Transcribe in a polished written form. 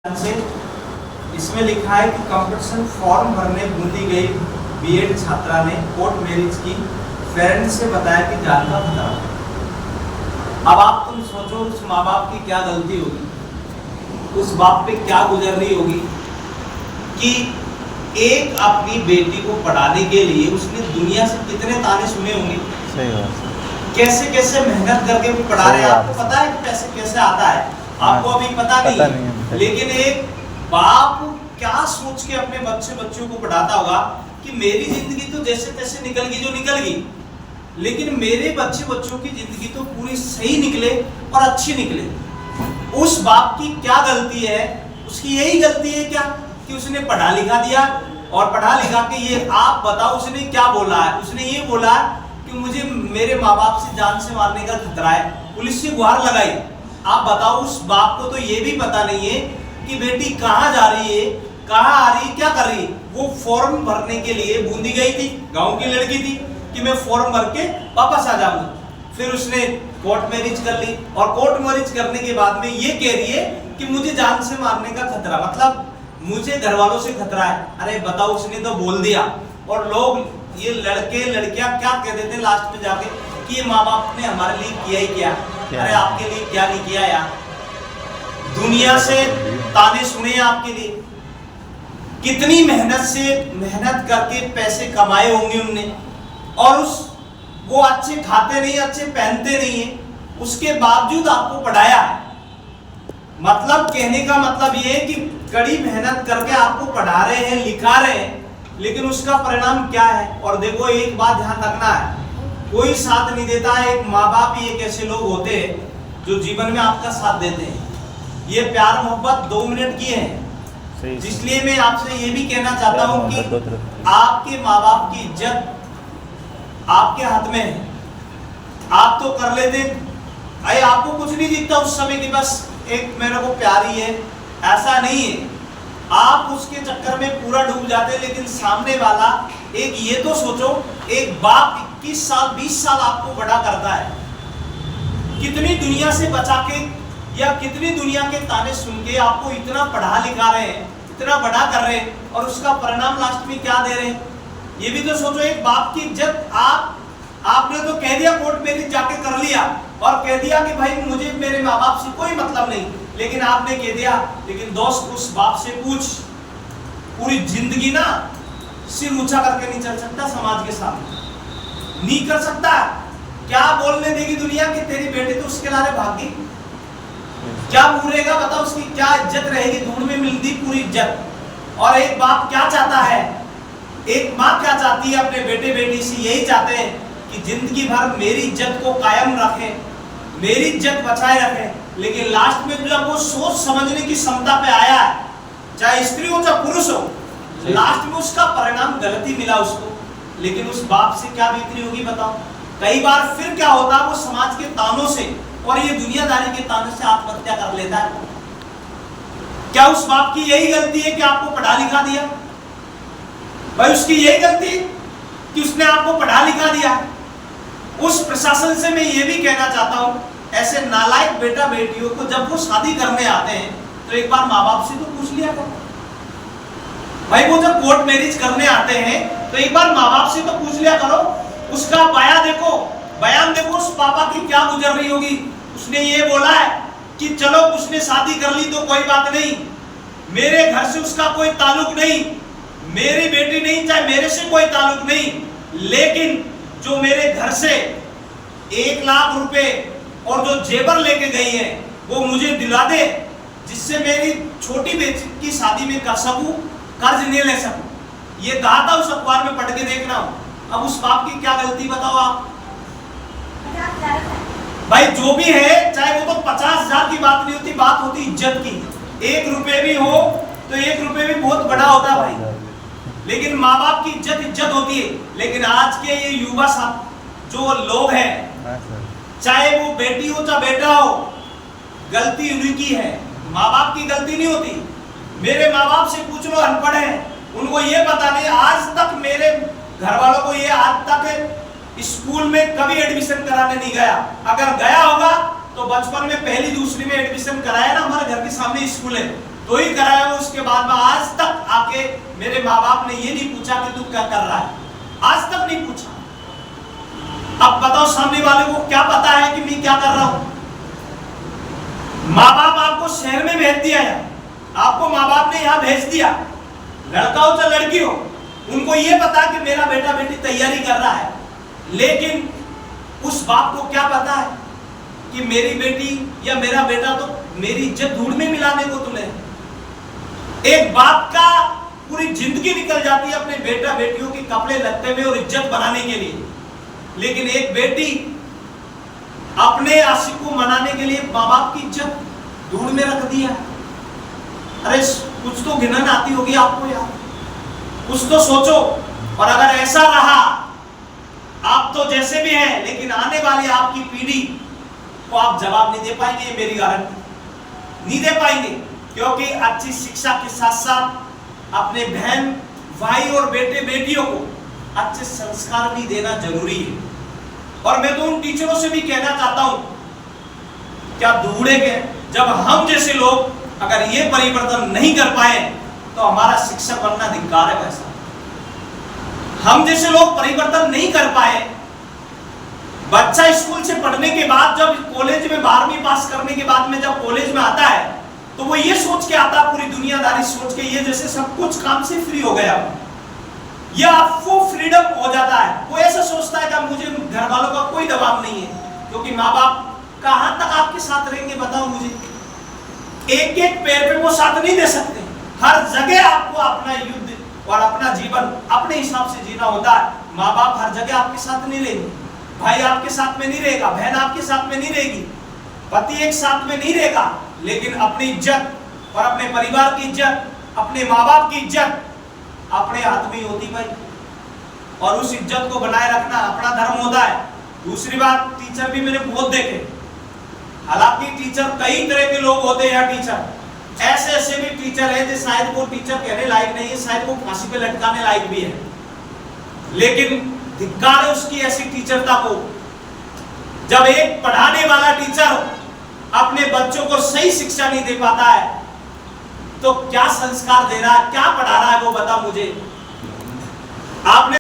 से इसमें लिखा है कि कंपटीशन फॉर्म भरने बूंदी गई बीएड छात्रा ने कोर्ट मैरिज की पेरेंट्स से बताया कि जान का खतरा। अब आप तुम सोचो उस माँ बाप की क्या गलती होगी, उस बाप पे क्या गुजर रही होगी कि एक अपनी बेटी को पढ़ाने के लिए उसने दुनिया से कितने ताने सुने होंगे। सही बात। कैसे कैसे मेहनत करके वो पढ़ा रहे हैं। आपको पता है कि पैसे कैसे आता है? आपको अभी पता नहीं है। लेकिन एक बाप क्या सोच के अपने बच्चों को पढ़ाता होगा कि मेरी जिंदगी तो जैसे तैसे निकल गई जो निकल गई, लेकिन मेरे बच्चों की जिंदगी तो पूरी सही निकले और अच्छी निकले। उस बाप की क्या गलती है? उसकी यही गलती है क्या कि उसने पढ़ा लिखा दिया और पढ़ा लिखा के ये आप बताओ उसने क्या बोला है? उसने ये बोला कि मुझे मेरे माँ बाप से जान से मारने का खतरा है, पुलिस से गुहार लगाई। आप बताओ उस बाप को तो ये भी पता नहीं है कि बेटी कहाँ जा रही है, कहाँ आ रही है, क्या कर रही है। वो फॉर्म भरने के लिए बूंदी गई थी, गांव की लड़की थी कि मैं फॉर्म भर के वापस आ जाऊंगा। फिर उसने कोर्ट मैरिज कर ली और कोर्ट मैरिज करने के बाद में ये कह रही है कि मुझे जान से मारने का खतरा, मतलब मुझे घर वालों से खतरा है। अरे बताओ, उसने तो बोल दिया। और लोग ये लड़के लड़कियां क्या कह देते लास्ट में जाके कि ये माँ बाप ने हमारे लिए किया ही क्या। अरे आपके लिए क्या नहीं किया यार। दुनिया से ताने सुने आपके लिए, कितनी मेहनत करके पैसे कमाए होंगे उनने, और वो अच्छे खाते नहीं, अच्छे पहनते नहीं है, उसके बावजूद आपको पढ़ाया है। मतलब कहने का मतलब ये है कि कड़ी मेहनत करके आपको पढ़ा रहे हैं, लिखा रहे हैं, लेकिन उसका परिणाम क्या है। और देखो एक बात ध्यान रखना है, कोई साथ नहीं देता है। एक माँ बाप ही एक ऐसे लोग होते हैं जो जीवन में आपका साथ देते हैं। ये प्यार मोहब्बत 2 मिनट की है, इसलिए मैं आपसे ये भी कहना चाहता हूँ कि आपके माँ बाप की इज्जत आपके हाथ में है। आप तो कर लेते, अरे आपको कुछ नहीं दिखता उस समय की बस एक मेरे को प्यार ही है, ऐसा नहीं है। आप उसके चक्कर में पूरा डूब जाते, लेकिन सामने वाला एक ये तो सोचो, एक बाप 21 साल 20 साल आपको बड़ा करता है, कितनी दुनिया से बचा के या कितनी दुनिया के ताने सुन के आपको इतना पढ़ा लिखा रहे हैं, इतना बड़ा कर रहे हैं, और उसका परिणाम लास्ट में क्या दे रहे हैं। ये भी तो सोचो, एक बाप की इज्जत आपने तो कह दिया, कोर्ट मैरिज जाके कर लिया और कह दिया कि भाई मुझे मेरे माँ बाप से कोई मतलब नहीं, लेकिन आपने कह दिया। लेकिन दोस्त उस बाप से पूछ, पूरी जिंदगी ना सिर ऊंचा करके नहीं चल सकता समाज के सामने, नहीं कर सकता। क्या बोलने देगी दुनिया कि तेरी बेटी तो उसके लारे भागी, क्या बोलेगा बताओ, उसकी क्या इज्जत रहेगी। धूल में मिलती पूरी इज्जत। और एक बाप क्या चाहता है, एक माँ क्या चाहती है अपने बेटे बेटी से, यही चाहते हैं कि जिंदगी भर मेरी इज्जत को कायम रखें, मेरी इज्जत बचाए रखें। लेकिन लास्ट में जब वो सोच समझने की क्षमता पे आया है, चाहे स्त्री हो चाहे पुरुष हो, लास्ट में उसका परिणाम गलती मिला उसको, लेकिन उस बाप से क्या बीतती होगी बताओ। कई बार फिर क्या होता है, वो समाज के तानों से और ये दुनियादारी के ताने से आत्महत्या कर लेता है। क्या उस बाप की यही गलती है कि आपको पढ़ा लिखा दिया? भाई उसकी यही गलती कि उसने आपको पढ़ा लिखा दिया। उस प्रशासन से मैं ये भी कहना चाहता हूं, ऐसे नालायक बेटा बेटियों को जब वो शादी करने आते हैं तो एक बार माँ बाप से तो पूछ लिया करो। भाई वो जब कोर्ट मैरिज करने आते हैं तो एक बार माँ बाप से तो पूछ लिया करो। उसका बयान देखो उस पापा की क्या गुजर रही होगी। उसने ये बोला है कि चलो उसने शादी कर ली तो कोई बात नहीं, मेरे घर से उसका कोई ताल्लुक नहीं, मेरी बेटी नहीं, चाहे मेरे से कोई ताल्लुक नहीं, लेकिन जो मेरे घर से 1 लाख रुपए और जो जेवर लेके गई है वो मुझे दिला दे, जिससे मेरी छोटी बेटी की शादी में कर सकूं, कर्ज नहीं ले सकूं। ये कहा था उस अखबार में पढ़ के देखना हो। अब उस बाप की क्या गलती बताओ आप। भाई जो भी है, चाहे वो तो 50,000 की बात नहीं होती, बात होती इज्जत की। 1 रुपए भी हो तो 1 रुपए भी बहुत बड़ा होता है भाई, लेकिन माँ बाप की इज्जत होती है। लेकिन आज के ये युवा जो लोग हैं, चाहे वो बेटी हो चाहे बेटा हो, गलती उन्हीं की है, माँ बाप की गलती नहीं होती। मेरे माँ बाप से पूछ लो, अनपढ़ हैं, उनको ये पता नहीं। आज तक मेरे घर वालों को ये आज तक स्कूल में कभी एडमिशन कराने नहीं गया। अगर गया होगा तो बचपन में पहली दूसरी में एडमिशन कराया ना, हमारे घर के सामने स्कूल है, तो ही कराया। उसके बाद में आज तक आके मेरे माँ बाप ने ये नहीं पूछा कि तू क्या कर रहा है, आज तक नहीं पूछा। अब बताओ सामने वाले को क्या पता है कि मैं क्या कर रहा हूं। माँ बाप आपको शहर में भेज दिया है, आपको माँ बाप ने यहाँ भेज दिया, लड़का हो चाहे लड़की हो, उनको ये पता कि मेरा बेटा बेटी तैयारी कर रहा है, लेकिन उस बाप को क्या पता है कि मेरी बेटी या मेरा बेटा तो मेरी इज्जत धूल में मिलाने को तुले। एक बाप का पूरी जिंदगी निकल जाती है अपने बेटा बेटियों के कपड़े लत्ते में और इज्जत बनाने के लिए, लेकिन एक बेटी अपने आशिक को मनाने के लिए माँ बाप की इज्जत धूल में रख दिया। अरे कुछ तो घिनन आती होगी आपको यार, कुछ तो सोचो। और अगर ऐसा रहा, आप तो जैसे भी हैं, लेकिन आने वाली आपकी पीढ़ी को आप जवाब नहीं दे पाएंगे, ये मेरी गारंटी, नहीं दे पाएंगे। क्योंकि अच्छी शिक्षा के साथ साथ अपने बहन भाई और बेटे बेटियों को अच्छे संस्कार भी देना जरूरी है। और मैं तो उन टीचरों से भी कहना चाहता हूं, क्या दूड़े के जब हम जैसे लोग अगर ये परिवर्तन नहीं कर पाए तो हमारा शिक्षक बनना धिक्कार है। वैसा हम जैसे लोग परिवर्तन नहीं कर पाए, बच्चा स्कूल से पढ़ने के बाद जब कॉलेज में 12वीं पास करने के बाद में जब कॉलेज में आता है तो वो ये सोच के आता, पूरी दुनियादारी सोच के, ये जैसे सब कुछ काम से फ्री हो गया, या आपको फ्रीडम हो जाता है। वो ऐसा सोचता है कि मुझे घर वालों का कोई दबाव नहीं है, क्योंकि माँ बाप कहां तक आपके साथ रहेंगे बताओ मुझे। एक एक पैर पे वो साथ नहीं दे सकते, हर जगह आपको अपना युद्ध और अपना जीवन अपने हिसाब से जीना होता है। माँ बाप हर जगह आपके साथ नहीं रहेंगे, भाई आपके साथ में नहीं रहेगा, बहन आपके साथ में नहीं रहेगी, पति एक साथ में नहीं रहेगा, लेकिन अपनी इज्जत और अपने परिवार की इज्जत, अपने माँ बाप की इज्जत अपने हाथ में ही होती भाई, और उस इज्जत को बनाए रखना अपना धर्म होता है। दूसरी बात, टीचर भी मैंने बहुत देखे, हालांकि टीचर कई तरह के लोग होते हैं। टीचर ऐसे भी टीचर है जो शायद वो टीचर कहने लायक नहीं है, शायद वो फांसी पे लटकाने लायक भी है, लेकिन धिक्कार है उसकी ऐसी टीचरता को। जब एक पढ़ाने वाला टीचर अपने बच्चों को सही शिक्षा नहीं दे पाता है तो क्या संस्कार दे रहा है, क्या पढ़ा रहा है वो बता मुझे। आपने